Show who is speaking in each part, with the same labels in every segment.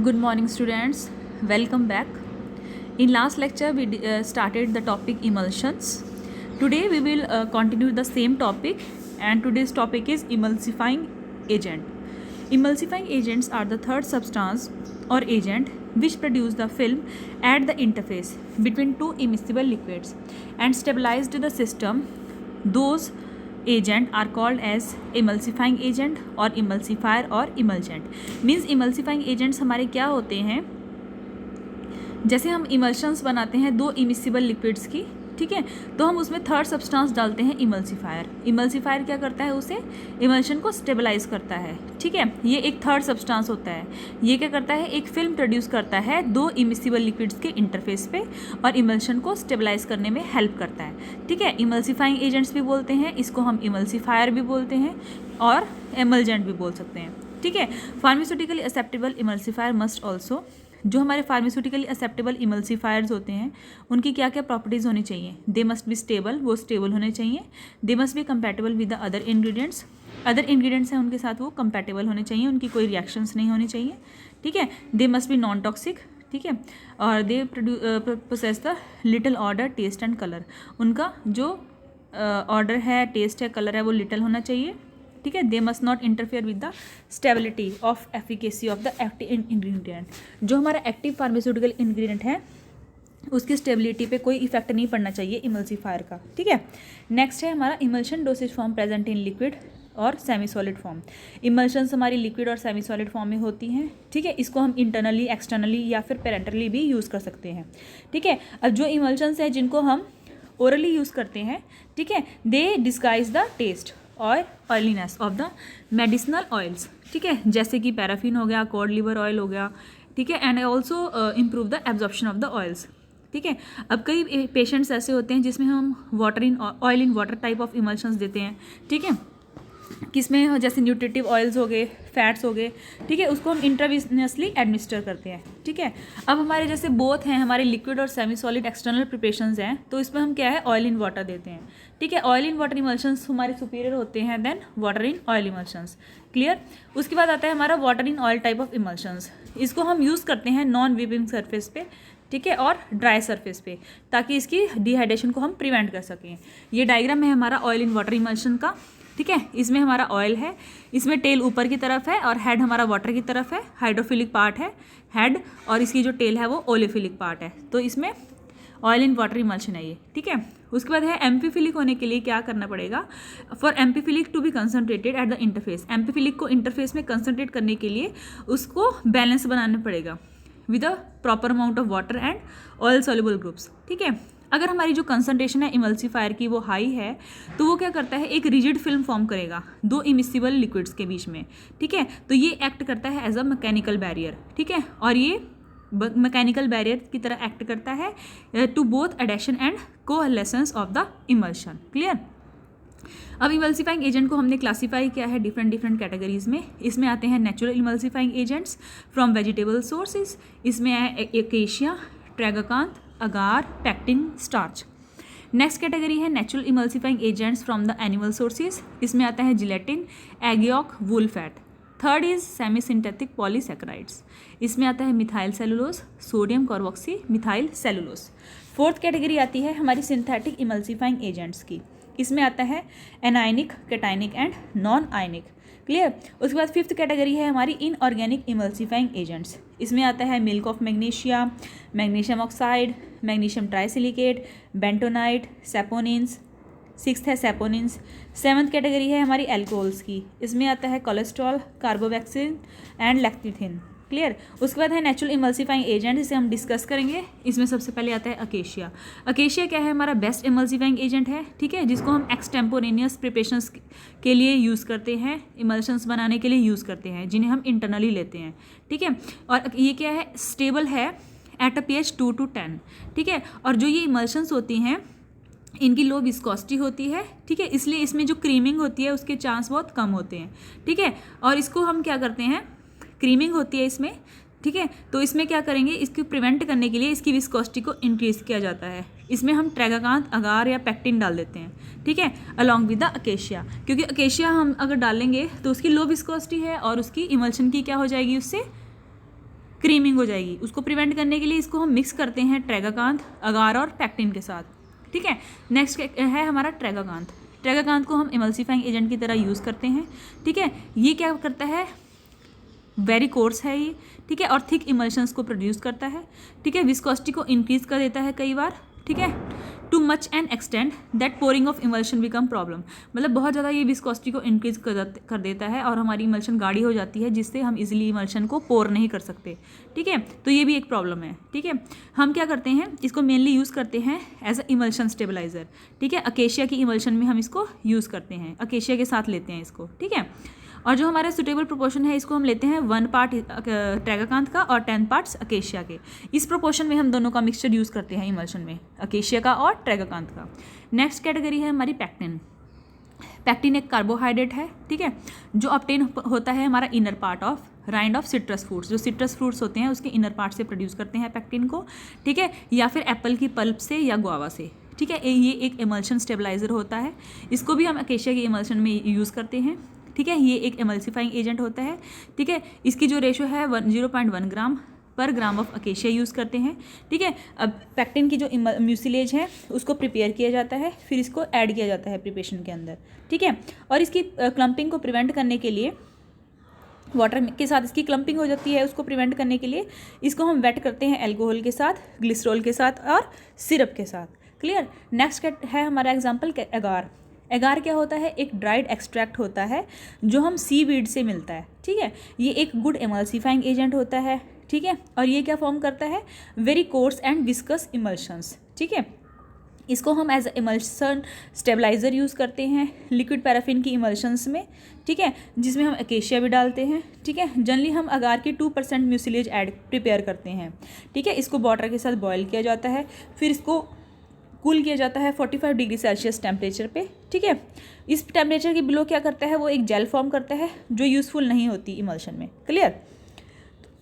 Speaker 1: Good morning, students. Welcome back. In last lecture, we started the topic emulsions. Today, we will continue the same topic, and today's topic is emulsifying agent. Emulsifying agents are the third substance or agent which produce the film at the interface between two immiscible liquids and stabilized the system. Those agent are called as emulsifying agent और emulsifier और emulgent. Means emulsifying agents हमारे क्या होते हैं, जैसे हम emulsions बनाते हैं दो इमिसिबल लिक्विड्स की, ठीक है, तो हम उसमें थर्ड सब्सटेंस डालते हैं इमल्सिफायर. इमल्सिफायर क्या करता है, उसे इमल्शन को स्टेबलाइज करता है, ठीक है. ये एक थर्ड सब्सटेंस होता है. ये क्या करता है, एक फिल्म प्रोड्यूस करता है दो इमिसिबल लिक्विड्स के इंटरफेस पे और इमल्शन को स्टेबलाइज करने में हेल्प करता है, ठीक है. इमल्सिफाइंग एजेंट्स भी बोलते हैं इसको, हम इमल्सिफायर भी बोलते हैं और एमल्जेंट भी बोल सकते हैं, ठीक है. Pharmaceutically acceptable emulsifier must also, जो हमारे फार्मास्यूटिकली एक्सेप्टेबल इमल्सिफायर्स होते हैं उनकी क्या क्या प्रॉपर्टीज़ होनी चाहिए. दे मस्ट बी स्टेबल, वो स्टेबल होने चाहिए. दे must B compatible with the other ingredients, other ingredients हैं उनके साथ वो कंपैटिबल होने चाहिए, उनकी कोई रिएक्शंस नहीं होनी चाहिए, ठीक है. They must be non toxic, ठीक है. और they possess the little odour, taste and colour. उनका जो ऑर्डर है, टेस्ट है, कलर है, वो लिटिल होना चाहिए, ठीक है. They must not interfere with the stability of efficacy of the active ingredient. जो हमारा एक्टिव फार्मास्यूटिकल इंग्रेडिएंट है उसकी स्टेबिलिटी पे कोई इफेक्ट नहीं पड़ना चाहिए इमल्सिफायर का, ठीक है. नेक्स्ट है हमारा emulsion dosage form present in liquid और सेमी सॉलिड फॉर्म. इमल्शंस हमारी लिक्विड और सेमी सॉलिड फॉर्म में होती हैं, ठीक है. इसको हम इंटरनली, एक्सटर्नली या फिर पेरेंटली भी यूज़ कर सकते हैं, ठीक है. अब जो इमल्शंस हैं जिनको हम ओरली यूज़ करते हैं, ठीक है, दे डिस्गाइज द टेस्ट और oiliness of the medicinal oils, ठीक है, जैसे कि पैराफिन हो गया, कॉड लिवर ऑयल हो गया, ठीक है. And also improve the absorption of the oils, ठीक है. अब कई पेशेंट्स ऐसे होते हैं जिसमें हम water in oil in water type of emulsions देते हैं, ठीक है, किसमें जैसे न्यूट्रिटिव ऑयल्स हो गए, फैट्स हो गए, ठीक है, उसको हम इंट्रावेनसली एडमिनिस्टर करते हैं, ठीक है. अब हमारे जैसे बोथ हैं, हमारे लिक्विड और सेमी सॉलिड एक्सटर्नल प्रिपरेशंस हैं, तो इसमें हम क्या है, ऑयल इन वाटर देते हैं, ठीक है. ऑयल इन वाटर इमल्शंस हमारे सुपीरियर होते हैं then water in oil emulsions, clear. उसके बाद आता है हमारा water in oil type of emulsions. इसको हम यूज़ करते हैं नॉन वीविंग सरफेस पे, ठीक है, और ड्राई सरफेस पे, ताकि इसकी डिहाइड्रेशन को हम प्रिवेंट कर सकें. ये डायग्राम है हमारा ऑयल इन वाटर इमल्शन का, ठीक है. इसमें हमारा ऑयल है, इसमें टेल ऊपर की तरफ है और हेड हमारा वाटर की तरफ है. हाइड्रोफिलिक पार्ट है हेड और इसकी जो टेल है वो ओलिफिलिक पार्ट है. तो इसमें ऑयल इन वाटर इमल्शन है ये, ठीक है. उसके बाद है एम्पीफिलिक होने के लिए क्या करना पड़ेगा, for amphiphilic to be concentrated at the interface. Amphiphilic को इंटरफेस में कंसनट्रेट करने के लिए उसको बैलेंस बनाना पड़ेगा with a proper amount of water and oil soluble groups, ठीक है. अगर हमारी जो कंसनट्रेशन है इमल्सिफायर की वो हाई है तो वो क्या करता है, एक रिजिड फिल्म फॉर्म करेगा दो इमिसिबल लिक्विड्स के बीच में, ठीक है. तो ये एक्ट करता है एज अ मैकेनिकल बैरियर, ठीक है, और ये मैकेनिकल बैरियर की तरह एक्ट करता है to both adhesion and coalescence of the emulsion, clear. अब इमल्सिफाइंग एजेंट को हमने क्लासीफाई किया है डिफरेंट कैटेगरीज में. इसमें आते हैं natural emulsifying agents from vegetable sources. इसमें है एकेशिया, ट्रैगाकांथ, अगार, पैक्टिन, स्टार्च. नेक्स्ट कैटेगरी है natural emulsifying agents from the animal sources. इसमें आता है gelatin, egg York, wool fat. Third is semi synthetic polysaccharides. इसमें आता है methyl cellulose, sodium carboxy methyl cellulose. Fourth category आती है हमारी सिंथेटिक इमल्सिफाइंग एजेंट्स की. इसमें आता है anionic, cationic and non ionic, clear. उसके बाद फिफ्थ कैटेगरी है हमारी इनऑर्गेनिक इमल्सिफाइंग एजेंट्स. इसमें आता है milk of magnesia, magnesium oxide, magnesium trisilicate, bentonite, saponins. Sixth है सेपोनिन्स. सेवन्थ कैटेगरी है हमारी एल्कोहल्स की. इसमें आता है कोलेस्ट्रॉल, कार्बोवैक्सिन एंड लैक्टिथिन, क्लियर. उसके बाद है नेचुरल इमल्सिफाइंग एजेंट, जिसे हम डिस्कस करेंगे. इसमें सबसे पहले आता है अकेशिया. अकेशिया क्या है, हमारा बेस्ट इमल्सिफाइंग एजेंट है, ठीक है, जिसको हम एक्सटेम्पोरेनियस प्रिपरेशंस के लिए यूज़ करते हैं, इमल्शंस बनाने के लिए यूज़ करते हैं, जिन्हें हम इंटरनली लेते हैं, ठीक है. और ये क्या है, स्टेबल है एट अ pH 2 to 10, ठीक है. और जो ये इमल्शंस होती हैं इनकी लो विस्कोसिटी होती है, ठीक है, इसलिए इसमें जो क्रीमिंग होती है उसके चांस बहुत कम होते हैं, ठीक है. और इसको हम क्या करते हैं, क्रीमिंग होती है इसमें, ठीक है, तो इसमें क्या करेंगे, इसको प्रिवेंट करने के लिए इसकी विस्कोसिटी को इंक्रीज़ किया जाता है. इसमें हम ट्रैगाकांथ, अगार या पैक्टिन डाल देते हैं, ठीक है, अलॉन्ग विद द अकेशिया. क्योंकि अकेशिया हम अगर डालेंगे तो उसकी लो विस्कोसिटी है और उसकी इमल्शन की क्या हो जाएगी, उससे क्रीमिंग हो जाएगी। उसको प्रिवेंट करने के लिए इसको हम मिक्स करते हैं ट्रेगाकांत, अगार और पैक्टिन के साथ, ठीक है। नेक्स्ट है हमारा ट्रेगाकांत। ट्रेगाकांत को हम इमल्सिफाइंग एजेंट की तरह यूज़ करते हैं, ठीक है। ये क्या करता है, वेरी कोर्स है ये, ठीक है, और थिक इमल्शंस को प्रोड्यूस करता है, ठीक है। विस्कोसिटी को इंक्रीज कर देता है कई बार, ठीक है। Too much and extend that pouring of emulsion become problem, मतलब बहुत ज़्यादा ये विस्कोसिटी को इंक्रीज कर देता है और हमारी इमल्शन गाढ़ी हो जाती है, जिससे हम इजीली इमल्शन को पोर नहीं कर सकते, ठीक है। तो ये भी एक प्रॉब्लम है, ठीक है। हम क्या करते हैं, इसको मेनली यूज़ करते हैं एज अ इमल्शन स्टेबलाइजर, ठीक है। अकेशिया की इमल्शन में हम इसको यूज़ करते हैं, अकेशिया के साथ लेते हैं इसको, ठीक है। और जो हमारा सुटेबल प्रोपोर्शन है, इसको हम लेते हैं 1 पार्ट ट्रेगाकांत का और 10 पार्ट्स अकेशिया के। इस प्रोपोर्शन में हम दोनों का मिक्सचर यूज़ करते हैं इमल्शन में, अकेशिया का और ट्रेगाकांत का। नेक्स्ट कैटेगरी है हमारी पैक्टिन। पैक्टिन एक कार्बोहाइड्रेट है, ठीक है, जो ऑब्टेन होता है हमारा inner part of rind of citrus fruits. जो सिट्रस फ्रूट्स होते हैं उसके इनर पार्ट से प्रोड्यूस करते हैं पैक्टिन को, ठीक है, या फिर एप्पल की पल्प से या गुआवा से, ठीक है। ये एक इमल्शन स्टेबलाइजर होता है, इसको भी हम अकेशिया की इमल्शन में यूज़ करते हैं, ठीक है। ये एक इमल्सिफाइंग एजेंट होता है, ठीक है। इसकी जो रेशो है 0.1 ग्राम पर ग्राम ऑफ अकेशिया यूज़ करते हैं, ठीक है। अब पैक्टिन की जो म्यूसिलेज है उसको प्रिपेयर किया जाता है, फिर इसको ऐड किया जाता है प्रिपरेशन के अंदर, ठीक है। और इसकी क्लम्पिंग को प्रिवेंट करने के लिए, वाटर के साथ इसकी क्लम्पिंग हो जाती है, उसको प्रिवेंट करने के लिए इसको हम वेट करते हैं अल्कोहल के साथ, ग्लिसरॉल के साथ और सिरप के साथ, क्लियर। नेक्स्ट है हमारा एग्जाम्पल एगार। एगार क्या होता है, एक ड्राइड एक्सट्रैक्ट होता है जो हम सी वीड से मिलता है, ठीक है। ये एक गुड इमल्सिफाइंग एजेंट होता है, ठीक है। और ये क्या फॉर्म करता है, very course and viscous emulsions, ठीक है। इसको हम एज इमल्शन स्टेबलाइजर यूज़ करते हैं लिक्विड पैराफिन की इमल्शंस में, ठीक है, जिसमें हम अकेशिया भी डालते हैं, ठीक है। जनरली हम अगार की 2% म्यूसिलेज ऐड प्रिपेयर करते हैं, ठीक है। इसको वाटर के साथ बॉयल किया जाता है, फिर इसको कूल किया जाता है 45 डिग्री सेल्सियस टेम्परेचर पे, ठीक है। इस टेम्परेचर के बिलो क्या करता है, वो एक जेल फॉर्म करता है जो यूज़फुल नहीं होती इमल्शन में, क्लियर।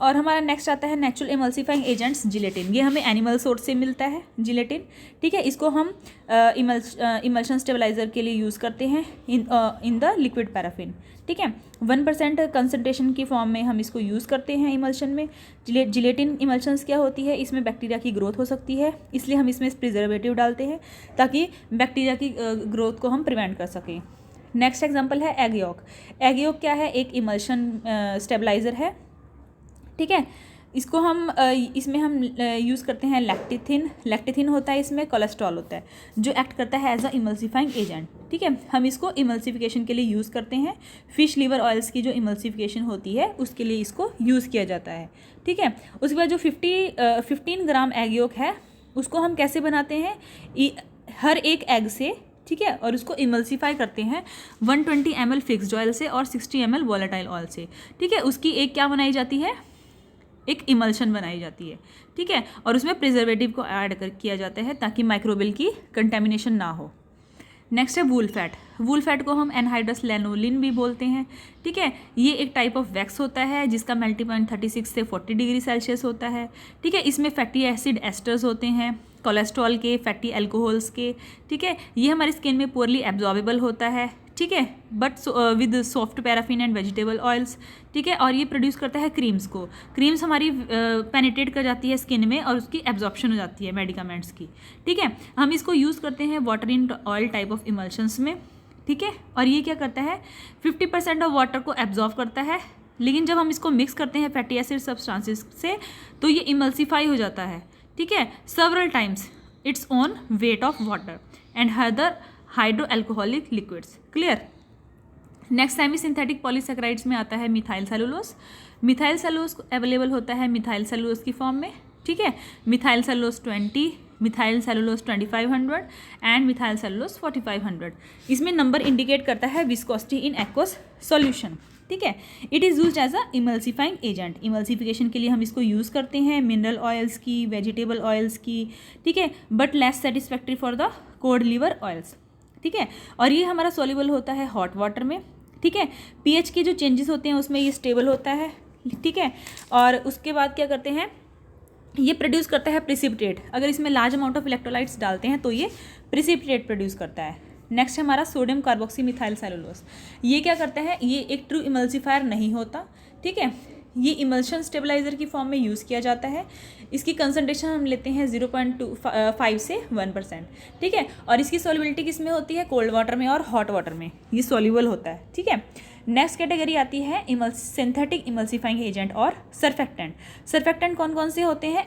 Speaker 1: और हमारा नेक्स्ट आता है नेचुरल इमल्सिफाइंग एजेंट्स जिलेटिन। ये हमें एनिमल सोर्स से मिलता है जिलेटिन, ठीक है। इसको हम इमल्शन स्टेबलाइजर के लिए यूज़ करते हैं इन द लिक्विड पैराफिन, ठीक है। 1% कंसनट्रेशन की फॉर्म में हम इसको यूज़ करते हैं इमल्शन में। जिलेटिन इमल्शंस क्या होती है, इसमें बैक्टीरिया की ग्रोथ हो सकती है, इसलिए हम इसमें प्रिजर्वेटिव डालते हैं ताकि बैक्टीरिया की ग्रोथ को हम प्रिवेंट कर सकें। नेक्स्ट एग्जांपल है एग यॉक। एग यॉक क्या है, एक इमल्शन स्टेबलाइजर है, ठीक है। इसको हम इसमें हम यूज़ करते हैं लैक्टिथिन। लैक्टिथिन होता है, इसमें कोलेस्ट्रॉल होता है जो एक्ट करता है एज अ इमल्सिफाइंग एजेंट, ठीक है। हम इसको इमल्सिफिकेशन के लिए यूज़ करते हैं। फिश लीवर ऑयल्स की जो इमल्सिफिकेशन होती है उसके लिए इसको यूज़ किया जाता है, ठीक है। उसके बाद जो 15 ग्राम एग योक है उसको हम कैसे बनाते हैं, हर एक एग से, ठीक है, और उसको इमल्सिफाई करते हैं 120 ml फिक्स्ड ऑयल से और 60 ml वॉलेटाइल ऑयल से, ठीक है। उसकी एक क्या बनाई जाती है, एक इमल्शन बनाई जाती है, ठीक है। और उसमें प्रिजर्वेटिव को ऐड किया जाता है ताकि माइक्रोबियल की कंटेमिनेशन ना हो। नेक्स्ट है वूल फैट। वूल फैट को हम एनहाइड्रस लैनोलिन भी बोलते हैं, ठीक है। ये एक टाइप ऑफ वैक्स होता है जिसका मेल्टिंग पॉइंट 36 से 40 डिग्री सेल्सियस होता है, ठीक है। इसमें फैटी एसिड एस्टर्स होते हैं, कोलेस्ट्रॉल के, फैटी एल्कोहल्स के, ठीक है। ये हमारी स्किन में पोरली एब्जॉर्बेबल होता है, ठीक है, but with soft paraffin and vegetable oils, ठीक है। और ये प्रोड्यूस करता है क्रीम्स को। क्रीम्स हमारी पेनिट्रेट कर जाती है स्किन में और उसकी एब्जॉर्प्शन हो जाती है मेडिकामेंट्स की, ठीक है। हम इसको यूज़ करते हैं water in oil type of emulsions में, ठीक है। और ये क्या करता है, 50% ऑफ वाटर को एब्जॉर्व करता है, लेकिन जब हम इसको मिक्स करते हैं फैटी एसिड सब्सटेंसेस से तो ये इमल्सिफाई हो जाता है, ठीक है, several times its own weight of water and other hydroalcoholic liquids, clear. Next semi synthetic polysaccharides में आता है methyl cellulose. Methyl cellulose available होता है मिथाइल सेलुलोज की फॉर्म में, ठीक है। Methyl cellulose 20, methyl cellulose 2500 and methyl cellulose 4500। इसमें नंबर इंडिकेट करता है विस्कोसिटी इन एक्वस सॉल्यूशन, ठीक है। It is use as a emulsifying agent. Emulsification के लिए हम इसको यूज़ करते हैं मिनरल ऑयल्स की, वेजिटेबल ऑयल्स की, ठीक है, but less satisfactory for the cod liver oils, ठीक है। और ये हमारा सॉल्युबल होता है हॉट वाटर में, ठीक है। पीएच के जो चेंजेस होते हैं उसमें ये स्टेबल होता है, ठीक है। और उसके बाद क्या करते हैं, ये प्रोड्यूस करता है प्रिसिपिटेट। अगर इसमें लार्ज अमाउंट ऑफ इलेक्ट्रोलाइट्स डालते हैं तो ये प्रिसिपिटेट प्रोड्यूस करता है। नेक्स्ट हमारा सोडियम कार्बोक्सी मिथाइल सेलुलोज। ये क्या करता है, ये एक ट्रू इमल्सिफायर नहीं होता, ठीक है। ये इमल्शन स्टेबलाइज़र की फॉर्म में यूज़ किया जाता है। इसकी कंसनट्रेशन हम लेते हैं 0.25 से 1%, ठीक है। और इसकी सॉल्युबिलिटी किस में होती है? कोल्ड वाटर में और हॉट वाटर में ये सॉल्युबल होता है, ठीक है। नेक्स्ट कैटेगरी आती है सिंथेटिक इमल्सिफाइंग एजेंट और सरफेक्टेंट। सरफेक्टेंट कौन कौन से होते हैं?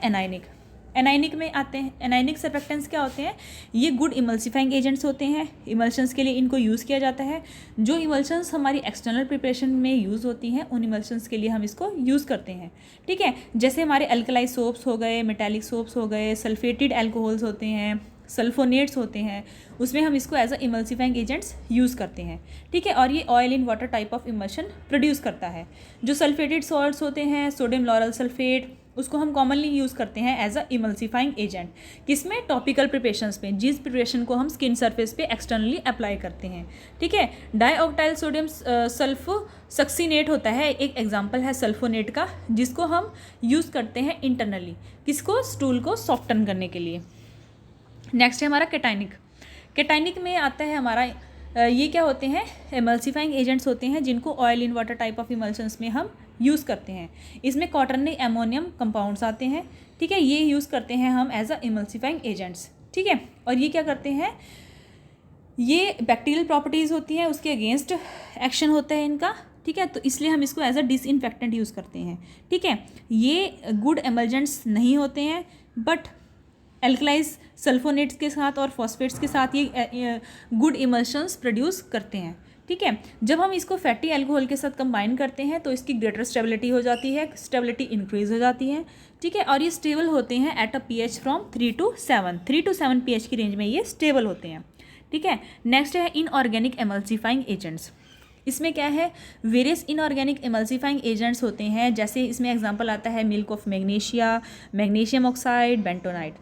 Speaker 1: एनाइनिक में आते हैं। एनाइनिक सरफेक्टेंट्स क्या होते हैं? ये गुड इमल्सिफाइंग एजेंट्स होते हैं। इमल्शंस के लिए इनको यूज़ किया जाता है। जो इमल्शंस हमारी एक्सटर्नल प्रिपरेशन में यूज़ होती हैं उन इमल्शंस के लिए हम इसको यूज़ करते हैं, ठीक है। जैसे हमारे अल्कलाई सोप्स हो गए, मेटालिक सोप्स हो गए, सल्फेटेड एल्कोहल्स होते हैं, सल्फोनेट्स होते हैं, उसमें हम इसको as a emulsifying agents use करते हैं, ठीक है। और ये oil in water type of emulsion produce करता है। जो सल्फेटेड सॉल्ट्स होते हैं, सोडियम लॉरल सल्फेट, उसको हम कॉमनली यूज़ करते हैं एज अ इमल्सिफाइंग एजेंट। किसमें? टॉपिकल प्रिपरेशंस में, जिस प्रिपरेशन को हम स्किन सरफेस पे एक्सटर्नली अप्लाई करते हैं, ठीक है। डाईऑक्टाइल सोडियम सल्फोसक्सीनेट होता है, एक एग्जांपल है सल्फोनेट का, जिसको हम यूज़ करते हैं इंटरनली, किसको? स्टूल को सॉफ्टन करने के लिए। नेक्स्ट है हमारा केटाइनिक। केटाइनिक में आता है हमारा ये क्या होते हैं? इमल्सिफाइंग एजेंट्स होते हैं जिनको oil in water type of emulsions में हम यूज़ करते हैं। इसमें क्वाटरनरी एमोनियम कंपाउंड्स आते हैं, ठीक है। ये यूज़ करते हैं हम एज अ इमल्सिफाइंग एजेंट्स, ठीक है। और ये क्या करते हैं? ये बैक्टीरियल प्रॉपर्टीज़ होती हैं, उसके अगेंस्ट एक्शन होता है इनका, ठीक है। तो इसलिए हम इसको एज अ डिसइंफेक्टेंट यूज़ करते हैं, ठीक है। ये गुड एमल्जेंट्स नहीं होते हैं, बट एल्कलाइज सल्फोनेट्स के साथ और फॉस्फेट्स के साथ ये गुड इमल्शंस प्रोड्यूस करते हैं, ठीक है। जब हम इसको फैटी एल्कोहल के साथ कंबाइन करते हैं तो इसकी ग्रेटर स्टेबिलिटी हो जाती है, स्टेबिलिटी इंक्रीज हो जाती है, ठीक है। और ये स्टेबल होते हैं at a pH from 3 to 7 pH की रेंज में ये स्टेबल होते हैं, ठीक है। नेक्स्ट है इनऑर्गेनिक एमल्सिफाइंग एजेंट्स। इसमें क्या है? वेरियस इनऑर्गेनिक एमल्सिफाइंग एजेंट्स होते हैं, जैसे इसमें एग्जांपल आता है milk of magnesia, magnesium oxide, bentonite.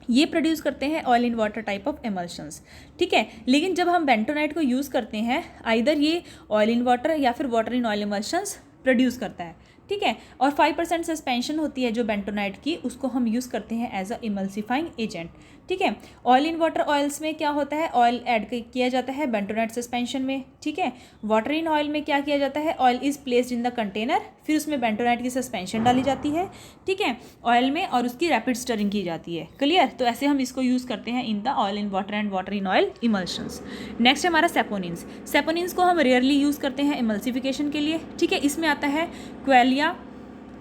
Speaker 1: ये प्रोड्यूस करते हैं oil in water type of emulsions, ठीक है। लेकिन जब हम बेंटोनाइट को यूज़ करते हैं, आइदर ये ऑयल इन वाटर या फिर वाटर इन ऑयल एमल्शंस प्रोड्यूस करता है, ठीक है। और 5% सस्पेंशन होती है जो बेंटोनाइट की, उसको हम यूज़ करते हैं एज अ इमल्सिफाइंग एजेंट, ठीक है। ऑयल इन वाटर ऑयल्स में क्या होता है? ऑयल ऐड किया जाता है बेंटोनाइट सस्पेंशन में, ठीक है। वाटर इन ऑयल में क्या किया जाता है? Oil is placed in the container, फिर उसमें बेंटोनाइट की सस्पेंशन डाली जाती है, ठीक है, ऑयल में, और उसकी रैपिड स्टरिंग की जाती है। क्लियर? तो ऐसे हम इसको यूज़ करते हैं in the oil in water and water in oil emulsions. Next है हमारा सेपोनिन्स। सेपोनिन्स को हम रेयरली यूज़ करते हैं इमल्सिफिकेशन के लिए, ठीक है। इसमें आता है क्वेलिया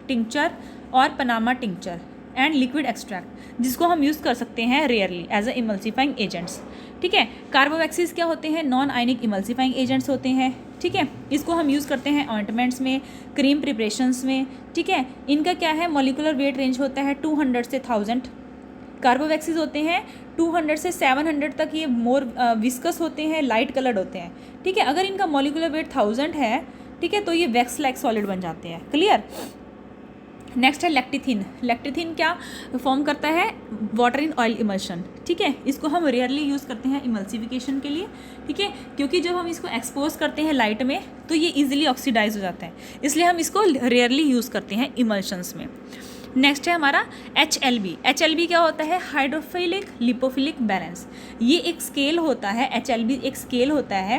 Speaker 1: टिंक्चर और Panama tincture and liquid extract, जिसको हम यूज़ कर सकते हैं rarely as a emulsifying agents, ठीक है। कार्बोवैक्सीज क्या होते हैं? नॉन आयनिक इमल्सिफाइंग एजेंट्स होते हैं, ठीक है। इसको हम यूज़ करते हैं ऑइंटमेंट्स में, क्रीम प्रिपरेशंस में, ठीक है। इनका क्या है? मॉलिकुलर वेट रेंज होता है 200 से 1000। कार्बोवैक्सीज होते हैं 200 से 700 तक, ये मोर विस्कस होते हैं, लाइट कलर्ड होते हैं, ठीक है। अगर इनका मॉलिकुलर वेट 1000 है, ठीक है, तो ये वैक्स लाइक सॉलिड बन जाते हैं। क्लियर? नेक्स्ट है लैक्टिथिन। लैक्टिथिन क्या फॉर्म करता है? वाटर इन ऑयल इमल्शन, ठीक है। इसको हम रेयरली यूज़ करते हैं इमल्सिफिकेशन के लिए, ठीक है, क्योंकि जब हम इसको एक्सपोज करते हैं लाइट में तो ये इजीली ऑक्सीडाइज हो जाता है, इसलिए हम इसको रेयरली यूज़ करते हैं इमल्शंस में। नेक्स्ट है हमारा HLB। HLB क्या होता है? Hydrophilic lipophilic balance. ये एक स्केल होता है, HLB एक स्केल होता है,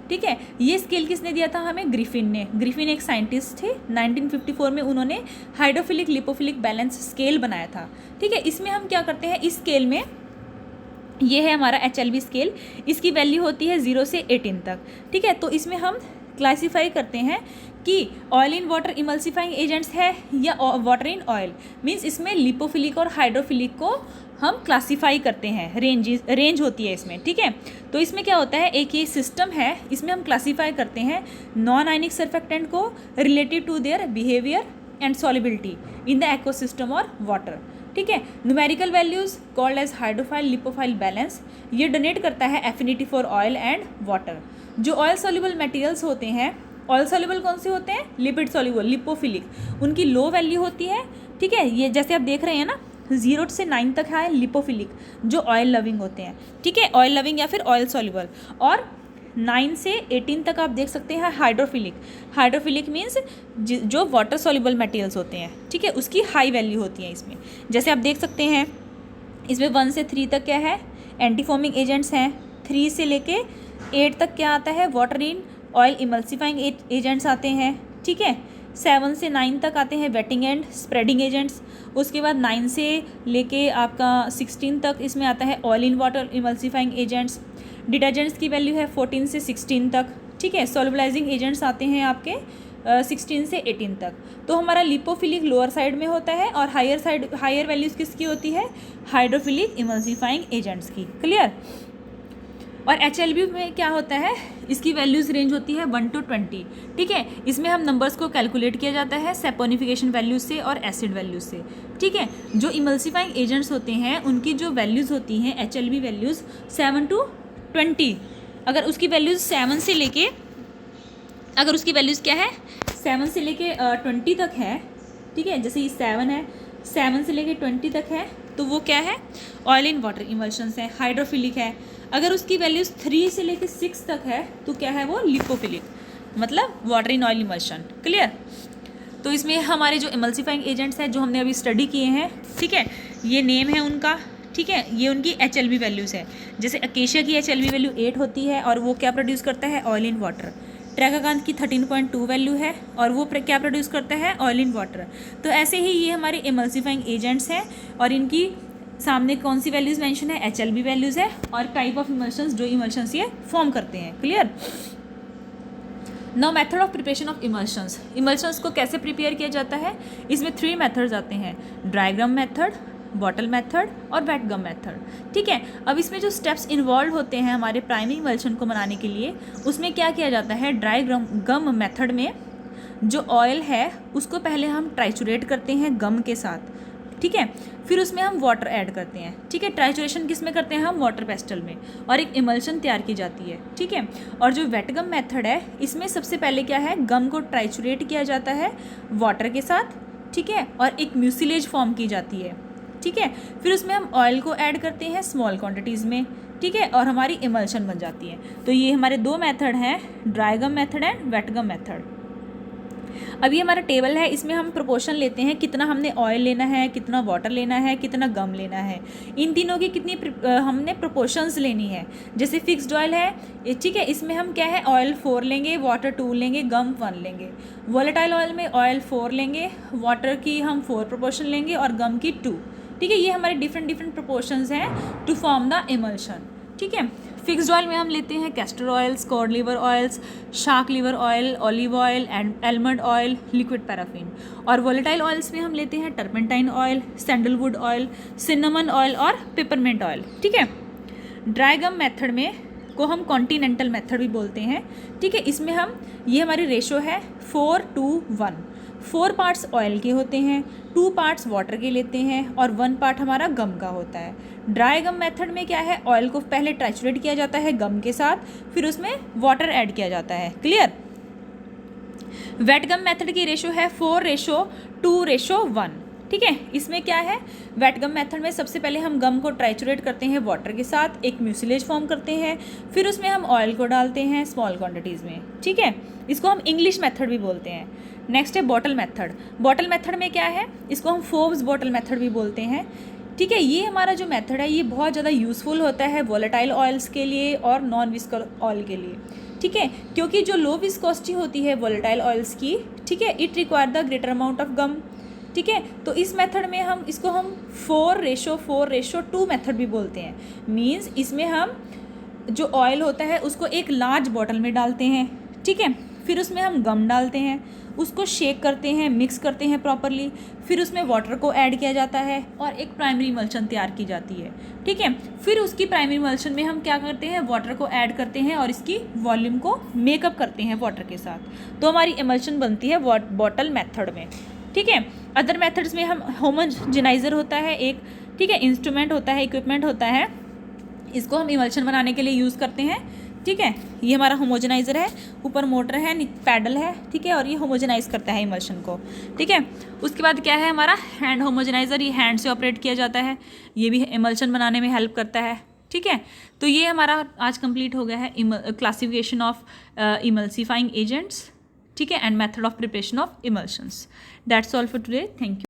Speaker 1: ठीक है। ये स्केल किसने दिया था हमें? ग्रिफिन ने। ग्रिफिन एक साइंटिस्ट थे, 1954 में उन्होंने हाइड्रोफिलिक लिपोफिलिक बैलेंस स्केल बनाया था, ठीक है। इसमें हम क्या करते हैं? इस स्केल में ये है हमारा HLB स्केल, इसकी वैल्यू होती है 0 से 18 तक, ठीक है। तो इसमें हम क्लासीफाई करते हैं कि oil in water emulsifying agents है या वाटर इन ऑयल, मीन्स इसमें लिपोफिलिक और हाइड्रोफिलिक को हम क्लासीफाई करते हैं, रेंज होती है इसमें, ठीक है। तो इसमें क्या होता है? एक ये सिस्टम है, इसमें हम क्लासीफाई करते हैं नॉन आयनिक सर्फेक्टेंट को related to their behaviour and solubility in the ecosystem और वाटर, ठीक है। Numerical values called as hydrophile lipophile balance, ये डोनेट करता है affinity for oil and water. जो ऑयल सॉल्युबल मटेरियल्स होते हैं, ऑयल सॉल्युबल कौन से होते हैं? लिपिड सॉल्युबल, लिपोफिलिक, उनकी लो वैल्यू होती है, ठीक है। ये जैसे आप देख रहे हैं ना, 0 से 9 तक है लिपोफिलिक, जो ऑयल लविंग होते हैं, ठीक है, ऑयल लविंग या फिर ऑयल सॉल्युबल। और 9 से 18 तक आप देख सकते हैं हाइड्रोफिलिक। हाइड्रोफिलिक मीन्स जो वाटर सॉल्युबल मटेरियल्स होते हैं, ठीक है, उसकी हाई वैल्यू होती है इसमें। जैसे आप देख सकते हैं इसमें 1 से 3 तक क्या है? एंटीफॉर्मिंग एजेंट्स हैं। 3 से लेके 8 तक क्या आता है? Water in oil emulsifying agents आते हैं, ठीक है। 7 से 9 तक आते हैं वेटिंग एंड स्प्रेडिंग एजेंट्स। उसके बाद 9 से लेके आपका 16 तक इसमें आता है oil in water emulsifying agents. Detergents की वैल्यू है 14 से 16 तक, ठीक है। सॉल्युबलाइजिंग एजेंट्स आते हैं आपके 16 से 18 तक। तो हमारा लिपोफिलिक लोअर साइड में होता है और हायर वैल्यूज़ किसकी होती है, हाइड्रोफिलिक इमल्सिफाइंग एजेंट्स की। क्लियर। और HLB में क्या होता है, इसकी वैल्यूज़ रेंज होती है 1 to 20, ठीक है। इसमें हम नंबर्स को कैलकुलेट किया जाता है सैपोनिफिकेशन वैल्यूज से और एसिड वैल्यूज से, ठीक है। जो इमल्सिफाइंग एजेंट्स होते हैं उनकी जो वैल्यूज़ होती हैं HLB वैल्यूज़ 7 to 20। अगर उसकी वैल्यूज़ 7 से लेके, अगर उसकी वैल्यूज़ क्या है 7 से लेके 20 तक है, ठीक है। जैसे ये 7 है, 7 से लेके 20 तक है तो वो क्या है, ऑयल इन वाटर इमल्शंस है, हाइड्रोफिलिक है। अगर उसकी वैल्यूज़ 3 से लेके 6 तक है तो क्या है वो, लिपोफिलिक, मतलब water in oil emulsion. Clear. तो इसमें हमारे जो इमल्सिफाइंग एजेंट्स हैं जो हमने अभी स्टडी किए हैं, ठीक है, ये नेम है उनका, ठीक है। ये उनकी HLB वैल्यूज़ है। जैसे अकेशिया की HLB वैल्यू 8 होती है और वो क्या प्रोड्यूस करता है, ऑयल इन वाटर। ट्रैकाकांत की 13.2 वैल्यू है और वो क्या प्रोड्यूस करता है, ऑयल इन वाटर। तो ऐसे ही ये हमारे इमल्सिफाइंग एजेंट्स हैं और इनकी सामने कौन सी वैल्यूज़ मेंशन है, HLB वैल्यूज़ है और टाइप ऑफ इमल्शंस, जो इमल्शंस ये फॉर्म करते हैं। Clear. Now method of preparation of emulsions. Emulsions को कैसे प्रिपेयर किया जाता है, इसमें 3 मेथड्स आते हैं, dry gum method, bottle method और वेट गम मेथड, ठीक है। अब इसमें जो स्टेप्स इन्वॉल्व होते हैं हमारे प्राइमरी इमल्शन को बनाने के लिए, उसमें क्या किया जाता है, ड्राई गम मेथड में जो ऑयल है उसको पहले हम ट्राइचुरेट करते हैं गम के साथ, ठीक है। फिर उसमें हम वाटर ऐड करते हैं, ठीक है। ट्राइचुरेशन किस में करते हैं हम, वाटर पेस्टल में, और एक इमल्शन तैयार की जाती है, ठीक है। और जो वेट गम मेथड है इसमें सबसे पहले क्या है, गम को ट्राइचुरेट किया जाता है वाटर के साथ, ठीक है, और एक म्यूसिलेज फॉर्म की जाती है, ठीक है। फिर उसमें हम ऑयल को ऐड करते हैं स्मॉल क्वांटिटीज़ में, ठीक है, और हमारी इमल्शन बन जाती है। तो ये हमारे 2 मेथड हैं, dry gum method and wet gum method. अब ये हमारा टेबल है, इसमें हम प्रोपोर्शन लेते हैं, कितना हमने ऑयल लेना है, कितना वाटर लेना है, कितना गम लेना है, इन तीनों की कितनी हमने प्रोपोर्शंस लेनी है। जैसे फिक्स्ड ऑयल है, ठीक है, इसमें हम क्या है, ऑयल 4 लेंगे, वाटर 2 लेंगे, गम 1 लेंगे। वोलेटाइल ऑयल में ऑयल 4 लेंगे, वाटर की हम 4 प्रोपोर्शन लेंगे और गम की 2, ठीक है। ये हमारे डिफरेंट प्रोपोर्शंस हैं टू फॉर्म द इमल्शन, ठीक है। फिक्स्ड ऑयल में हम लेते हैं castor oils, cod liver oils, shark liver oil, olive oil and almond oil, liquid paraffin. और वोलेटाइल ऑयल्स में हम लेते हैं turpentine oil, sandalwood oil, cinnamon oil और पेपरमिंट ऑयल, ठीक है। ड्राई गम मेथड में को हम कॉन्टिनेंटल मेथड भी बोलते हैं, ठीक है। इसमें हम, ये हमारी रेशो है 4 to 1, 4 पार्ट्स ऑयल के होते हैं, 2 पार्ट्स वाटर के लेते हैं और 1 पार्ट हमारा गम का होता है। ड्राई गम मेथड में क्या है, ऑयल को पहले ट्राइचुरेट किया जाता है गम के साथ, फिर उसमें वाटर ऐड किया जाता है। क्लियर। वेट गम मेथड की रेशो है 4:2:1, ठीक है। इसमें क्या है, वेट गम मेथड में सबसे पहले हम गम को ट्राइचुरेट करते हैं वाटर के साथ, एक म्यूसिलेज फॉर्म करते हैं, फिर उसमें हम ऑयल को डालते हैं स्मॉल क्वांटिटीज़ में, ठीक है। इसको हम इंग्लिश मेथड भी बोलते हैं। नेक्स्ट है बॉटल मेथड। बॉटल मेथड में क्या है, इसको हम फोर्ब्स बॉटल मेथड भी बोलते हैं, ठीक है। ये हमारा जो मेथड है ये बहुत ज़्यादा यूज़फुल होता है वोलेटाइल ऑयल्स के लिए और नॉन विस्कस ऑयल के लिए, ठीक है। क्योंकि जो लो विस्कोसिटी होती है वोलेटाइल ऑयल्स की, ठीक है, it require the greater amount of gum, ठीक है। तो इस मेथड में हम इसको हम 4:4:2 मेथड भी बोलते हैं। मीन्स इसमें हम जो ऑयल होता है उसको एक लार्ज बॉटल में डालते हैं, ठीक है। फिर उसमें हम गम डालते हैं, उसको शेक करते हैं, मिक्स करते हैं प्रॉपरली, फिर उसमें वाटर को ऐड किया जाता है और एक प्राइमरी इमल्शन तैयार की जाती है, ठीक है। फिर उसकी प्राइमरी इमल्शन में हम क्या करते हैं, वाटर को ऐड करते हैं और इसकी वॉल्यूम को मेकअप करते हैं वाटर के साथ। तो हमारी इमल्शन बनती है बॉटल मेथड में, ठीक है। अदर मेथड्स में हम होमोजेनाइजर होता है एक, ठीक है, इंस्ट्रूमेंट होता है, इक्विपमेंट होता है, इसको हम इमल्शन बनाने के लिए यूज़ करते हैं, ठीक है। ये हमारा होमोजेनाइजर है, ऊपर मोटर है, पैडल है, ठीक है, और ये होमोजेनाइज करता है इमल्शन को, ठीक है। उसके बाद क्या है हमारा हैंड होमोजेनाइजर, ये हैंड से ऑपरेट किया जाता है, ये भी इमल्शन बनाने में हेल्प करता है, ठीक है। तो ये हमारा आज कंप्लीट हो गया है क्लासिफिकेशन ऑफ इमल्सिफाइंग एजेंट्स, ठीक है, and method of preparation of emulsions. That's all for today, thank you.